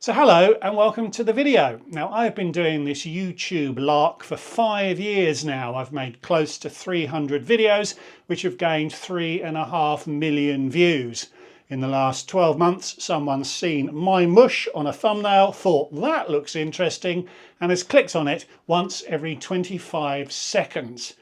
So hello and welcome to the video. Now I've been doing this YouTube lark for 5 years now. I've made close to 300 videos which have gained 3.5 million views. In the last 12 months someone's seen my mush on a thumbnail, thought that looks interesting and has clicked on it once every 25 seconds.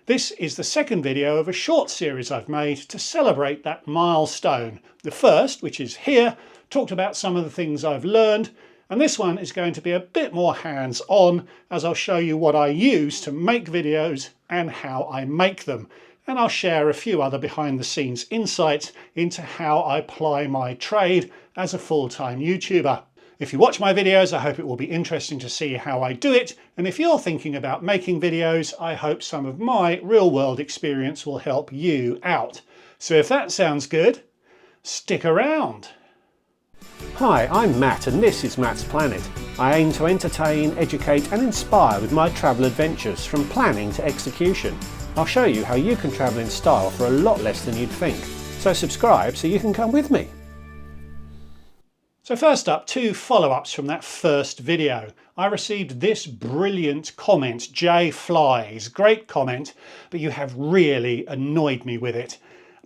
This is the second video of a short series I've made to celebrate that milestone. The first, which is here, talked about some of the things I've learned, and this one is going to be a bit more hands-on as I'll show you what I use to make videos and how I make them. And I'll share a few other behind-the-scenes insights into how I ply my trade as a full-time YouTuber. If you watch my videos, I hope it will be interesting to see how I do it, and if you're thinking about making videos, I hope some of my real-world experience will help you out. So if that sounds good, stick around. Hi, I'm Matt and this is Matt's Planet. I aim to entertain, educate and inspire with my travel adventures from planning to execution. I'll show you how you can travel in style for a lot less than you'd think. So subscribe so you can come with me. So first up, 2 follow-ups from that first video. I received this brilliant comment, J Flies, great comment, but you have really annoyed me with it.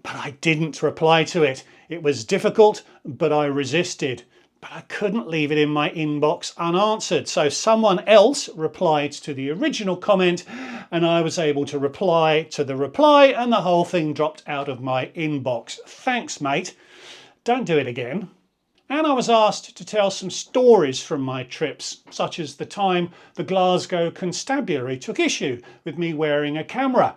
But I didn't reply to it. It was difficult, but I resisted. But I couldn't leave it in my inbox unanswered. So someone else replied to the original comment and I was able to reply to the reply and the whole thing dropped out of my inbox. Thanks, mate. Don't do it again. And I was asked to tell some stories from my trips, such as the time the Glasgow Constabulary took issue with me wearing a camera.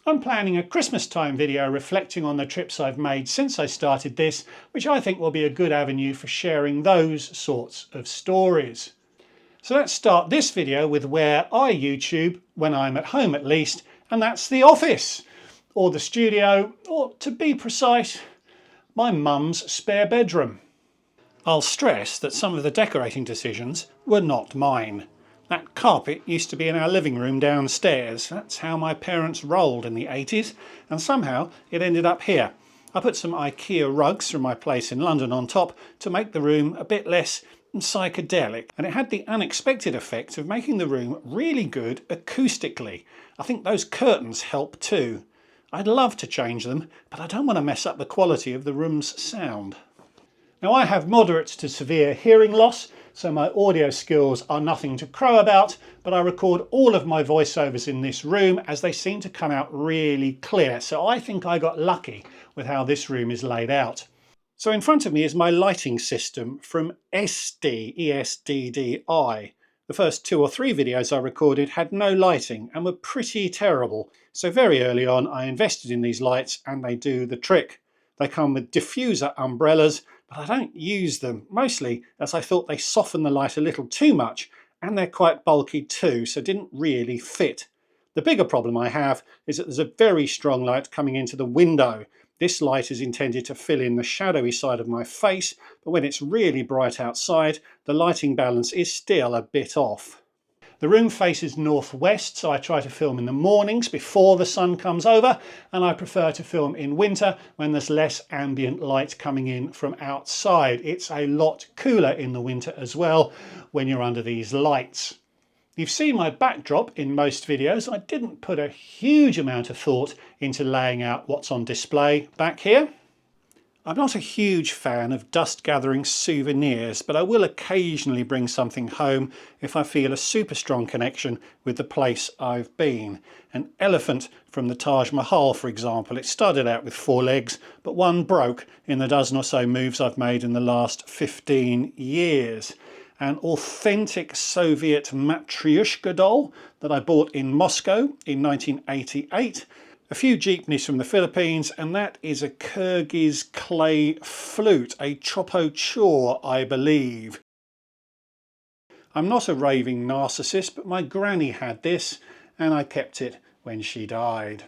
I'm planning a Christmas time video reflecting on the trips I've made since I started this, which I think will be a good avenue for sharing those sorts of stories. So let's start this video with where I YouTube, when I'm at home at least, and that's the office, or the studio, or to be precise, my mum's spare bedroom. I'll stress that some of the decorating decisions were not mine. That carpet used to be in our living room downstairs. That's how my parents rolled in the 80s, and somehow it ended up here. I put some IKEA rugs from my place in London on top to make the room a bit less psychedelic, and it had the unexpected effect of making the room really good acoustically. I think those curtains help too. I'd love to change them, but I don't want to mess up the quality of the room's sound. Now I have moderate to severe hearing loss, so my audio skills are nothing to crow about, but I record all of my voiceovers in this room as they seem to come out really clear. So I think I got lucky with how this room is laid out. So in front of me is my lighting system from SD, ESDDI. The first 2 or 3 videos I recorded had no lighting and were pretty terrible. So very early on I invested in these lights and they do the trick. They come with diffuser umbrellas, but I don't use them, mostly as I thought they soften the light a little too much, and they're quite bulky too, so didn't really fit. The bigger problem I have is that there's a very strong light coming into the window. This light is intended to fill in the shadowy side of my face, but when it's really bright outside, the lighting balance is still a bit off. The room faces northwest, so I try to film in the mornings before the sun comes over, and I prefer to film in winter when there's less ambient light coming in from outside. It's a lot cooler in the winter as well when you're under these lights. You've seen my backdrop in most videos. I didn't put a huge amount of thought into laying out what's on display back here. I'm not a huge fan of dust gathering souvenirs, but I will occasionally bring something home if I feel a super strong connection with the place I've been. An elephant from the Taj Mahal, for example. It started out with 4 legs, but one broke in the dozen or so moves I've made in the last 15 years. An authentic Soviet Matryoshka doll that I bought in Moscow in 1988. A few jeepneys from the Philippines, and that is a Kyrgyz clay flute, a chopochor, I believe. I'm not a raving narcissist, but my granny had this, and I kept it when she died.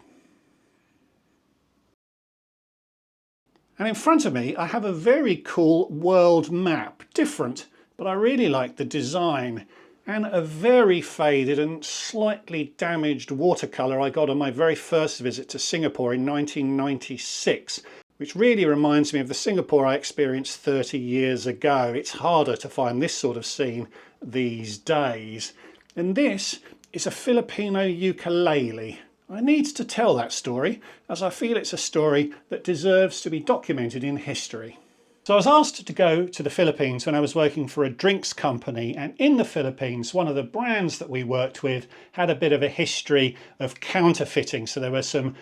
And in front of me, I have a very cool world map, different, but I really like the design. And a very faded and slightly damaged watercolour I got on my very first visit to Singapore in 1996, which really reminds me of the Singapore I experienced 30 years ago. It's harder to find this sort of scene these days. And this is a Filipino ukulele. I need to tell that story as I feel it's a story that deserves to be documented in history. So I was asked to go to the Philippines when I was working for a drinks company, and in the Philippines one of the brands that we worked with had a bit of a history of counterfeiting, so there were some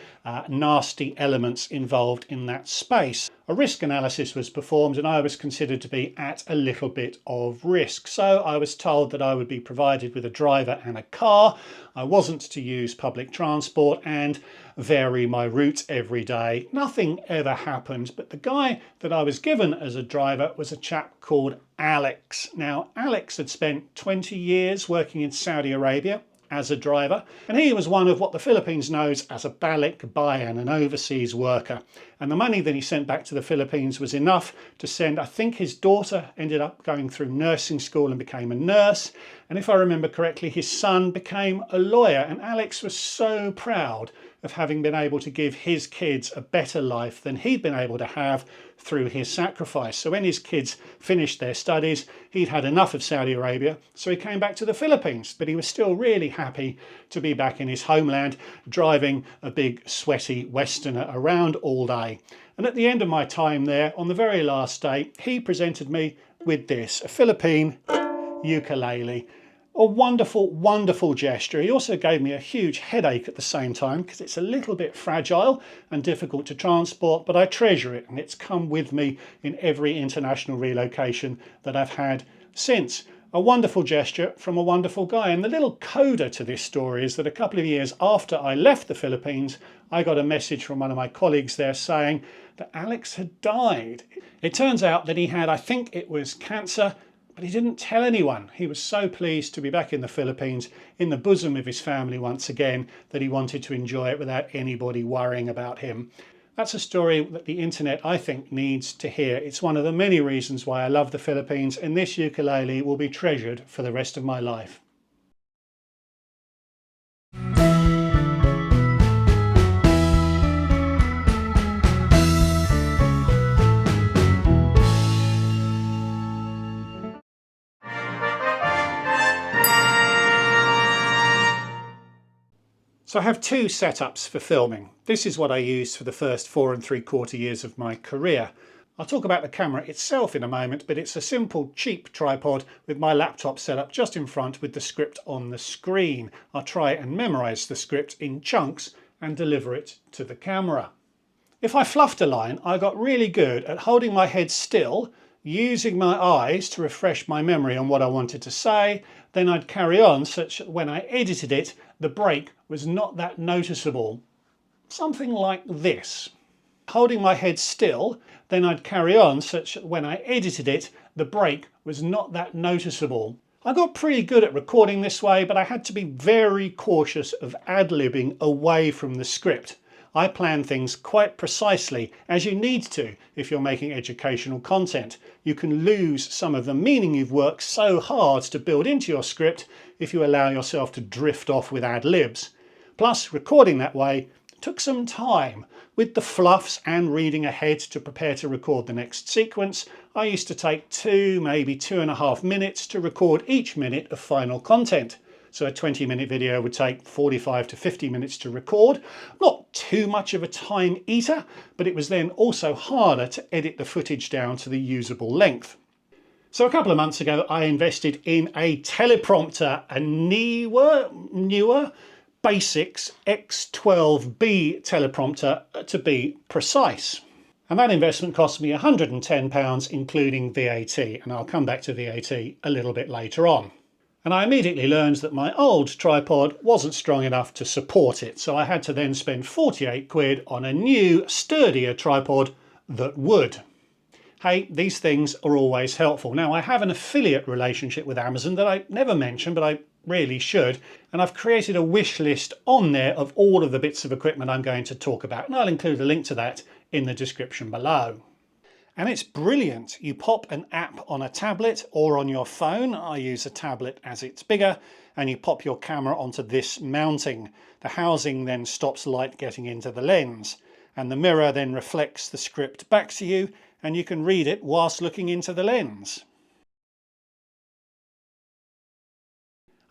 nasty elements involved in that space. A risk analysis was performed and I was considered to be at a little bit of risk. So I was told that I would be provided with a driver and a car. I wasn't to use public transport and vary my route every day. Nothing ever happened, but the guy that I was given as a driver was a chap called Alex. Now, Alex had spent 20 years working in Saudi Arabia as a driver, and he was one of what the Philippines knows as a balik bayan, an overseas worker. And the money that he sent back to the Philippines was enough to send, I think his daughter ended up going through nursing school and became a nurse. And if I remember correctly, his son became a lawyer. And Alex was so proud of having been able to give his kids a better life than he'd been able to have through his sacrifice. So when his kids finished their studies, he'd had enough of Saudi Arabia, so he came back to the Philippines. But he was still really happy to be back in his homeland, driving a big sweaty Westerner around all day. And at the end of my time there, on the very last day, he presented me with this, a Philippine ukulele. A wonderful, wonderful gesture. He also gave me a huge headache at the same time because it's a little bit fragile and difficult to transport, but I treasure it and it's come with me in every international relocation that I've had since. A wonderful gesture from a wonderful guy. And the little coda to this story is that a couple of years after I left the Philippines, I got a message from one of my colleagues there saying that Alex had died. It turns out that he had, I think it was cancer, but he didn't tell anyone. He was so pleased to be back in the Philippines, in the bosom of his family once again, that he wanted to enjoy it without anybody worrying about him. That's a story that the internet, I think, needs to hear. It's one of the many reasons why I love the Philippines, and this ukulele will be treasured for the rest of my life. So I have two setups for filming. This is what I used for the first 4 3/4 years of my career. I'll talk about the camera itself in a moment, but it's a simple, cheap tripod with my laptop set up just in front with the script on the screen. I'll try and memorize the script in chunks and deliver it to the camera. If I fluffed a line, I got really good at holding my head still, using my eyes to refresh my memory on what I wanted to say. Then I'd carry on such that when I edited it, the break was not that noticeable. Something like this. Holding my head still, then I'd carry on such that when I edited it, the break was not that noticeable. I got pretty good at recording this way, but I had to be very cautious of ad-libbing away from the script. I plan things quite precisely, as you need to if you're making educational content. You can lose some of the meaning you've worked so hard to build into your script if you allow yourself to drift off with ad-libs. Plus, recording that way took some time. With the fluffs and reading ahead to prepare to record the next sequence, I used to take 2, maybe 2.5 minutes to record each minute of final content. So a 20-minute video would take 45 to 50 minutes to record. Not too much of a time eater, but it was then also harder to edit the footage down to the usable length. So a couple of months ago, I invested in a teleprompter, a newer Basics X12B teleprompter to be precise. And that investment cost me £110 including VAT, and I'll come back to VAT a little bit later on. And I immediately learned that my old tripod wasn't strong enough to support it, so I had to then spend 48 quid on a new, sturdier tripod that would. Hey, these things are always helpful. Now, I have an affiliate relationship with Amazon that I never mention, but I really should, and I've created a wish list on there of all of the bits of equipment I'm going to talk about, and I'll include a link to that in the description below. And it's brilliant. You pop an app on a tablet or on your phone. I use a tablet as it's bigger, and you pop your camera onto this mounting. The housing then stops light getting into the lens. and the mirror then reflects the script back to you, and you can read it whilst looking into the lens.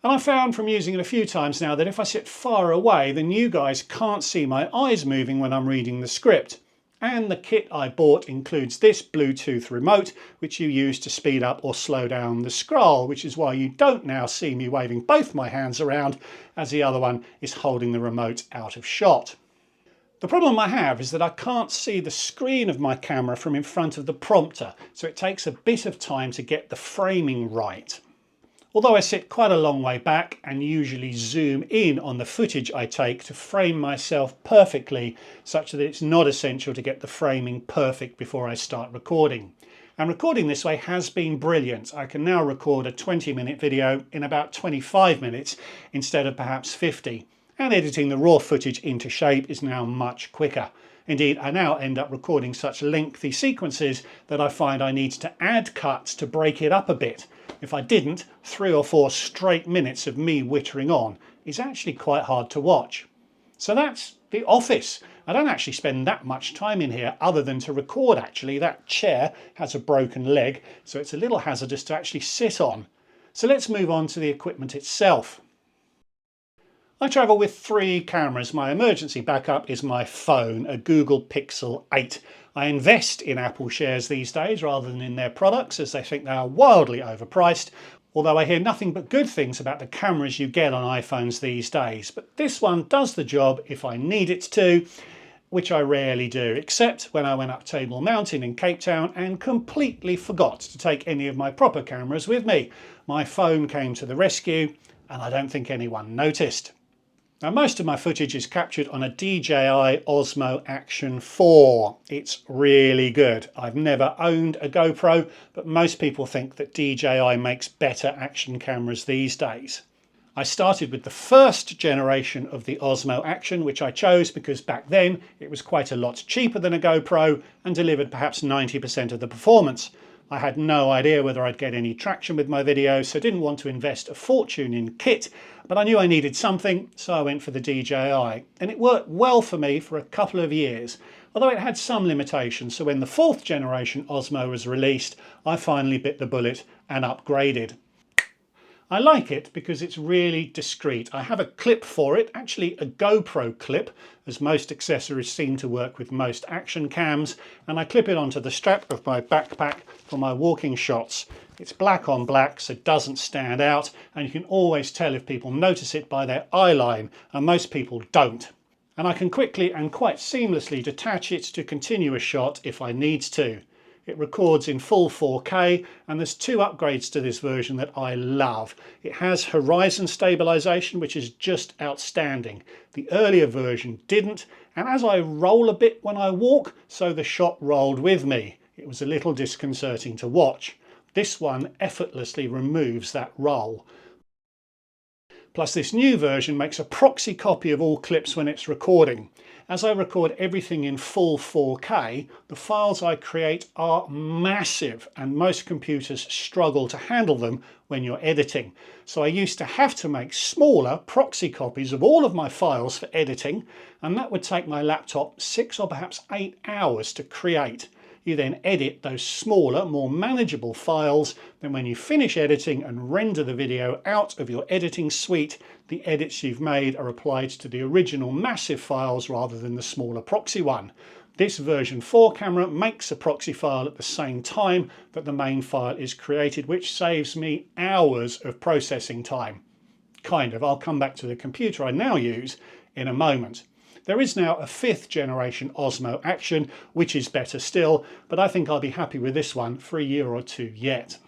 And I found from using it a few times now that if I sit far away, then you guys can't see my eyes moving when I'm reading the script. And the kit I bought includes this Bluetooth remote, which you use to speed up or slow down the scroll, which is why you don't now see me waving both my hands around, as the other one is holding the remote out of shot. The problem I have is that I can't see the screen of my camera from in front of the prompter, so it takes a bit of time to get the framing right. Although I sit quite a long way back and usually zoom in on the footage I take to frame myself perfectly, such that it's not essential to get the framing perfect before I start recording. And recording this way has been brilliant. I can now record a 20-minute video in about 25 minutes instead of perhaps 50. And editing the raw footage into shape is now much quicker. Indeed, I now end up recording such lengthy sequences that I find I need to add cuts to break it up a bit. If I didn't, 3 or 4 straight minutes of me whittering on is actually quite hard to watch. So that's the office. I don't actually spend that much time in here other than to record actually. That chair has a broken leg, so it's a little hazardous to actually sit on. So let's move on to the equipment itself. I travel with 3 cameras. My emergency backup is my phone, a Google Pixel 8. I invest in Apple shares these days rather than in their products, as they think they are wildly overpriced, although I hear nothing but good things about the cameras you get on iPhones these days. But this one does the job if I need it to, which I rarely do, except when I went up Table Mountain in Cape Town and completely forgot to take any of my proper cameras with me. My phone came to the rescue, and I don't think anyone noticed. Now, most of my footage is captured on a DJI Osmo Action 4. It's really good. I've never owned a GoPro, but most people think that DJI makes better action cameras these days. I started with the first generation of the Osmo Action, which I chose because back then it was quite a lot cheaper than a GoPro and delivered perhaps 90% of the performance. I had no idea whether I'd get any traction with my videos, so didn't want to invest a fortune in kit, but I knew I needed something, so I went for the DJI. And it worked well for me for a couple of years, although it had some limitations, so when the 4th generation Osmo was released, I finally bit the bullet and upgraded. I like it because it's really discreet. I have a clip for it, actually a GoPro clip, as most accessories seem to work with most action cams, and I clip it onto the strap of my backpack for my walking shots. It's black on black, so it doesn't stand out, and you can always tell if people notice it by their eye line, and most people don't. And I can quickly and quite seamlessly detach it to continue a shot if I need to. It records in full 4K, and there's 2 upgrades to this version that I love. It has horizon stabilization, which is just outstanding. The earlier version didn't, and as I roll a bit when I walk, so the shot rolled with me. It was a little disconcerting to watch. This one effortlessly removes that roll. Plus, this new version makes a proxy copy of all clips when it's recording. As I record everything in full 4K, the files I create are massive, and most computers struggle to handle them when you're editing. So I used to have to make smaller proxy copies of all of my files for editing, and that would take my laptop 6 or perhaps 8 hours to create. You then edit those smaller, more manageable files. Then when you finish editing and render the video out of your editing suite, the edits you've made are applied to the original massive files rather than the smaller proxy one. This version 4 camera makes a proxy file at the same time that the main file is created, which saves me hours of processing time. Kind of. I'll come back to the computer I now use in a moment. There is now a 5th generation Osmo Action, which is better still, but I think I'll be happy with this one for a year or 2 yet.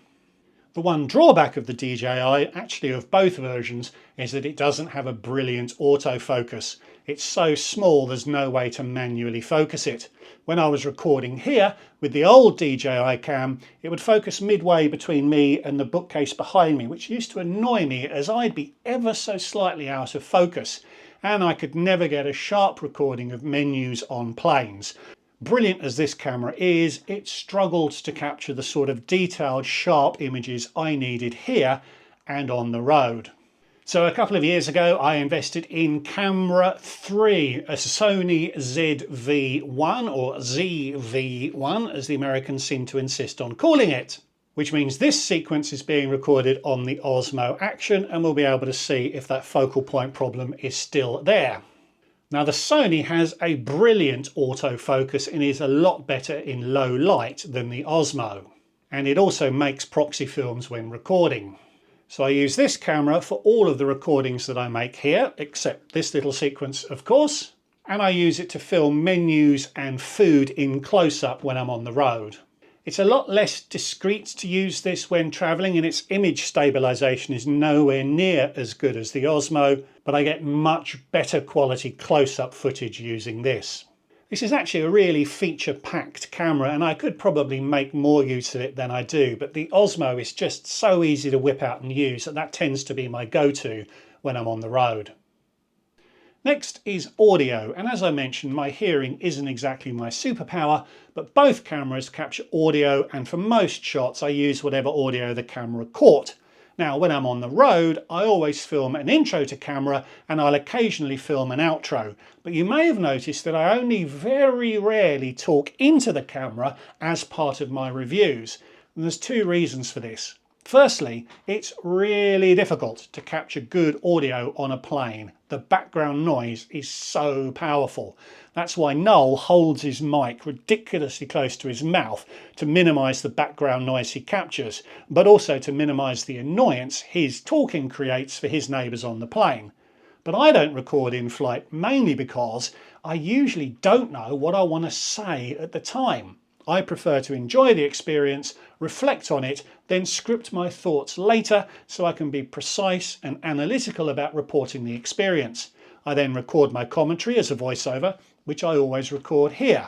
The one drawback of the DJI, actually of both versions, is that it doesn't have a brilliant autofocus. It's so small there's no way to manually focus it. When I was recording here with the old DJI cam, it would focus midway between me and the bookcase behind me, which used to annoy me as I'd be ever so slightly out of focus, and I could never get a sharp recording of menus on planes. Brilliant as this camera is, it struggled to capture the sort of detailed, sharp images I needed here and on the road. So a couple of years ago, I invested in camera 3, a Sony ZV-1 or ZV-1, as the Americans seem to insist on calling it, which means this sequence is being recorded on the Osmo Action, and we'll be able to see if that focal point problem is still there. Now the Sony has a brilliant autofocus and is a lot better in low light than the Osmo. And it also makes proxy films when recording. So I use this camera for all of the recordings that I make here, except this little sequence of course, and I use it to film menus and food in close-up when I'm on the road. It's a lot less discreet to use this when travelling, and its image stabilisation is nowhere near as good as the Osmo, but I get much better quality close-up footage using this. This is actually a really feature-packed camera, and I could probably make more use of it than I do, but the Osmo is just so easy to whip out and use that tends to be my go-to when I'm on the road. Next is audio, and as I mentioned, my hearing isn't exactly my superpower, but both cameras capture audio, and for most shots I use whatever audio the camera caught. Now when I'm on the road, I always film an intro to camera and I'll occasionally film an outro, but you may have noticed that I only very rarely talk into the camera as part of my reviews, and there's two reasons for this. Firstly, it's really difficult to capture good audio on a plane. The background noise is so powerful. That's why Noel holds his mic ridiculously close to his mouth to minimise the background noise he captures, but also to minimise the annoyance his talking creates for his neighbours on the plane. But I don't record in flight mainly because I usually don't know what I want to say at the time. I prefer to enjoy the experience, reflect on it, then script my thoughts later so I can be precise and analytical about reporting the experience. I then record my commentary as a voiceover, which I always record here.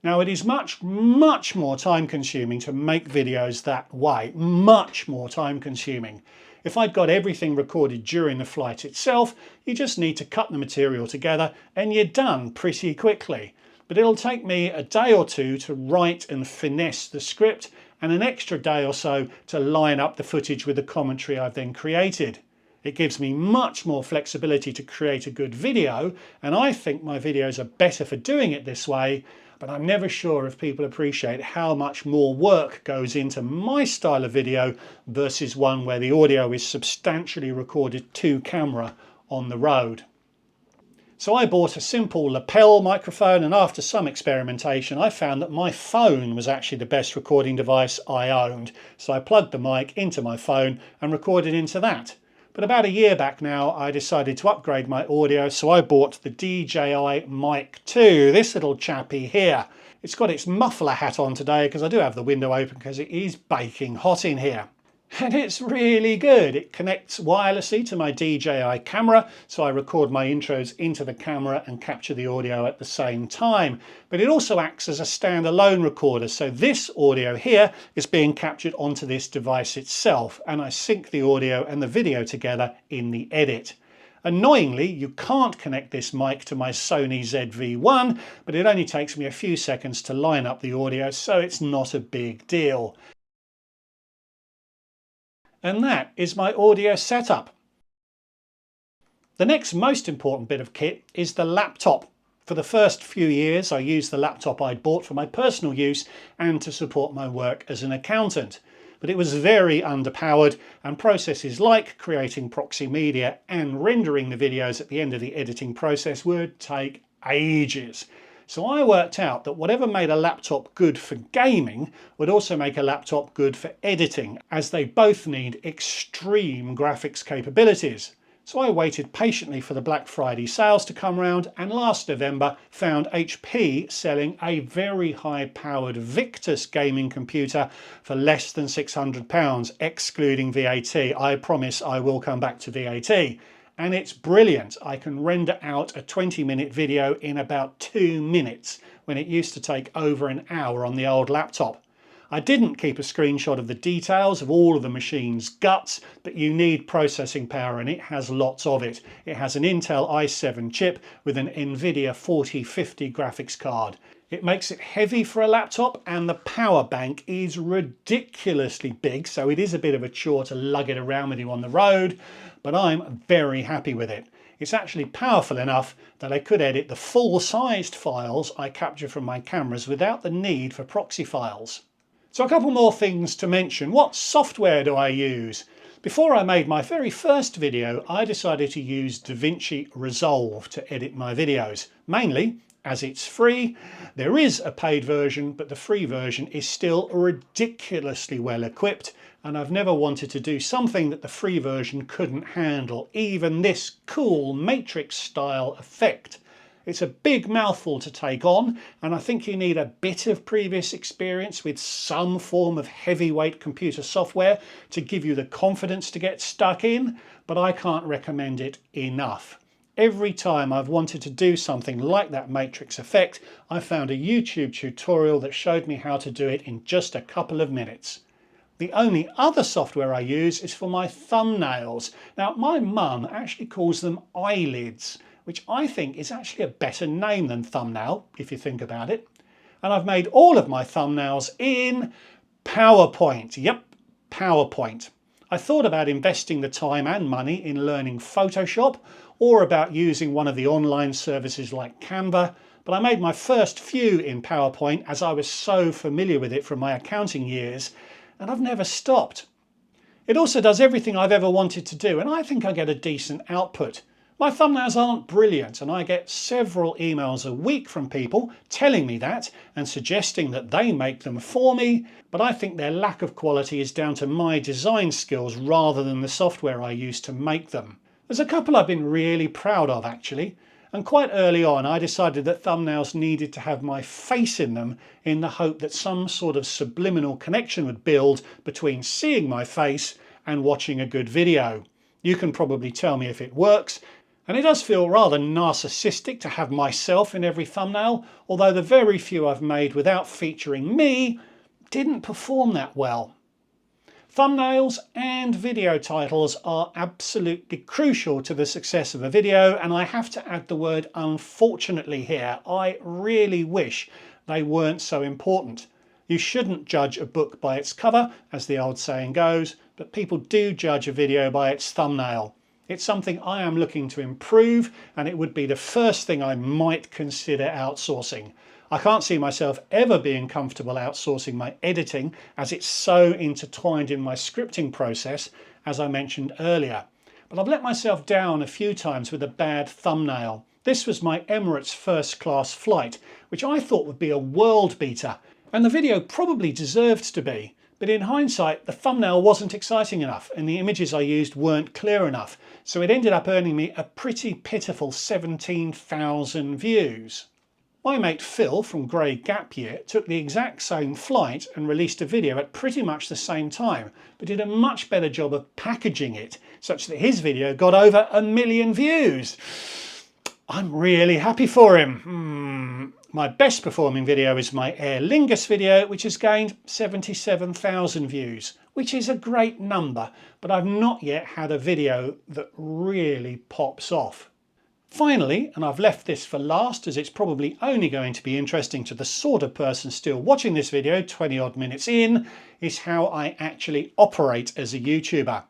Now it is much more time consuming to make videos that way, much more time consuming. If I'd got everything recorded during the flight itself, you just need to cut the material together and you're done pretty quickly. But it'll take me a day or two to write and finesse the script, and an extra day or so to line up the footage with the commentary I've then created. It gives me much more flexibility to create a good video, and I think my videos are better for doing it this way, but I'm never sure if people appreciate how much more work goes into my style of video versus one where the audio is substantially recorded to camera on the road. So I bought a simple lapel microphone, and after some experimentation I found that my phone was actually the best recording device I owned. So I plugged the mic into my phone and recorded into that. But about a year back now I decided to upgrade my audio, so I bought the DJI Mic 2, this little chappy here. It's got its muffler hat on today because I do have the window open because it is baking hot in here. And it's really good. It connects wirelessly to my DJI camera, so I record my intros into the camera and capture the audio at the same time. But it also acts as a standalone recorder, so this audio here is being captured onto this device itself, and I sync the audio and the video together in the edit. Annoyingly, you can't connect this mic to my Sony ZV-1, but it only takes me a few seconds to line up the audio, so it's not a big deal. And that is my audio setup. The next most important bit of kit is the laptop. For the first few years I used the laptop I'd bought for my personal use and to support my work as an accountant. But it was very underpowered, and processes like creating proxy media and rendering the videos at the end of the editing process would take ages. So I worked out that whatever made a laptop good for gaming would also make a laptop good for editing, as they both need extreme graphics capabilities. So I waited patiently for the Black Friday sales to come round, and last November found HP selling a very high-powered Victus gaming computer for less than £600, excluding VAT. I promise I will come back to VAT. And it's brilliant. I can render out a 20-minute video in about 2 minutes when it used to take over an hour on the old laptop. I didn't keep a screenshot of the details of all of the machine's guts, but you need processing power and it has lots of it. It has an Intel i7 chip with an Nvidia 4050 graphics card. It makes it heavy for a laptop, and the power bank is ridiculously big, so it is a bit of a chore to lug it around with you on the road, but I'm very happy with it. It's actually powerful enough that I could edit the full-sized files I capture from my cameras without the need for proxy files. So a couple more things to mention. What software do I use? Before I made my very first video, I decided to use DaVinci Resolve to edit my videos, mainly as it's free. There is a paid version, but the free version is still ridiculously well equipped, and I've never wanted to do something that the free version couldn't handle, even this cool matrix style effect. It's a big mouthful to take on, and I think you need a bit of previous experience with some form of heavyweight computer software to give you the confidence to get stuck in, but I can't recommend it enough. Every time I've wanted to do something like that matrix effect, I found a YouTube tutorial that showed me how to do it in just a couple of minutes. The only other software I use is for my thumbnails. Now, my mum actually calls them eyelids, which I think is actually a better name than thumbnail, if you think about it. And I've made all of my thumbnails in PowerPoint. Yep, PowerPoint. I thought about investing the time and money in learning Photoshop, or about using one of the online services like Canva, but I made my first few in PowerPoint as I was so familiar with it from my accounting years, and I've never stopped. It also does everything I've ever wanted to do, and I think I get a decent output. My thumbnails aren't brilliant, and I get several emails a week from people telling me that and suggesting that they make them for me, but I think their lack of quality is down to my design skills rather than the software I use to make them. There's a couple I've been really proud of actually, and quite early on I decided that thumbnails needed to have my face in them in the hope that some sort of subliminal connection would build between seeing my face and watching a good video. You can probably tell me if it works, and it does feel rather narcissistic to have myself in every thumbnail, although the very few I've made without featuring me didn't perform that well. Thumbnails and video titles are absolutely crucial to the success of a video, and I have to add the word unfortunately here. I really wish they weren't so important. You shouldn't judge a book by its cover, as the old saying goes, but people do judge a video by its thumbnail. It's something I am looking to improve, and it would be the first thing I might consider outsourcing. I can't see myself ever being comfortable outsourcing my editing, as it's so intertwined in my scripting process, as I mentioned earlier. But I've let myself down a few times with a bad thumbnail. This was my Emirates first class flight, which I thought would be a world beater, and the video probably deserved to be. But in hindsight, the thumbnail wasn't exciting enough and the images I used weren't clear enough, so it ended up earning me a pretty pitiful 17,000 views. My mate Phil from Grey Gap Year took the exact same flight and released a video at pretty much the same time, but did a much better job of packaging it such that his video got over 1 million views. I'm really happy for him. My best performing video is my Aer Lingus video, which has gained 77,000 views, which is a great number, but I've not yet had a video that really pops off. Finally, and I've left this for last as it's probably only going to be interesting to the sort of person still watching this video 20 odd minutes in, is how I actually operate as a YouTuber.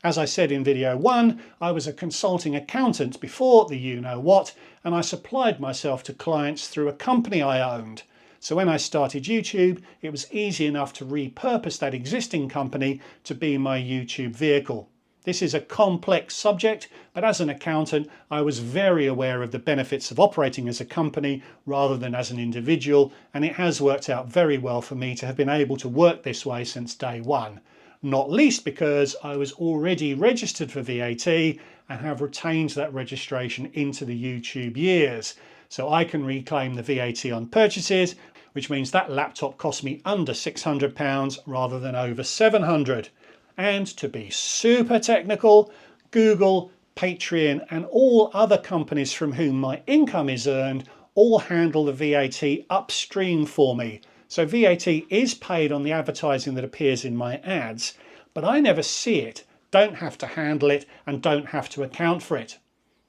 As I said in video 1, I was a consulting accountant before the you-know-what, and I supplied myself to clients through a company I owned. So when I started YouTube, it was easy enough to repurpose that existing company to be my YouTube vehicle. This is a complex subject, but as an accountant, I was very aware of the benefits of operating as a company rather than as an individual, and it has worked out very well for me to have been able to work this way since day one. Not least because I was already registered for VAT and have retained that registration into the YouTube years. So I can reclaim the VAT on purchases, which means that laptop cost me under £600 rather than over £700. And to be super technical, Google, Patreon and all other companies from whom my income is earned all handle the VAT upstream for me. So VAT is paid on the advertising that appears in my ads, but I never see it, don't have to handle it and don't have to account for it.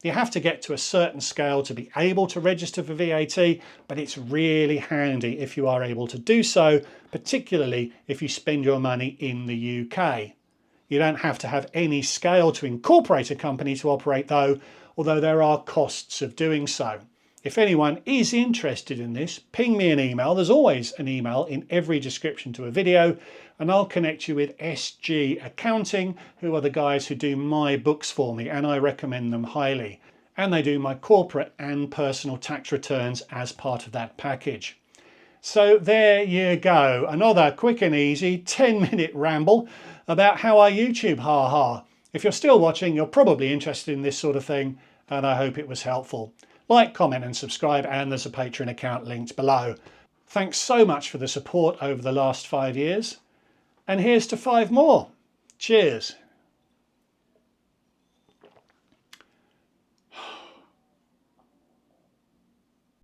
You have to get to a certain scale to be able to register for VAT, but it's really handy if you are able to do so, particularly if you spend your money in the UK. You don't have to have any scale to incorporate a company to operate though, although there are costs of doing so. If anyone is interested in this, ping me an email. There's always an email in every description to a video, and I'll connect you with SG Accounting, who are the guys who do my books for me, and I recommend them highly. And they do my corporate and personal tax returns as part of that package. So there you go, another quick and easy 10-minute ramble about how I YouTube, ha ha. If you're still watching, you're probably interested in this sort of thing, and I hope it was helpful. Like, comment and subscribe, and there's a Patreon account linked below. Thanks so much for the support over the last 5 years, and here's to 5 more. Cheers.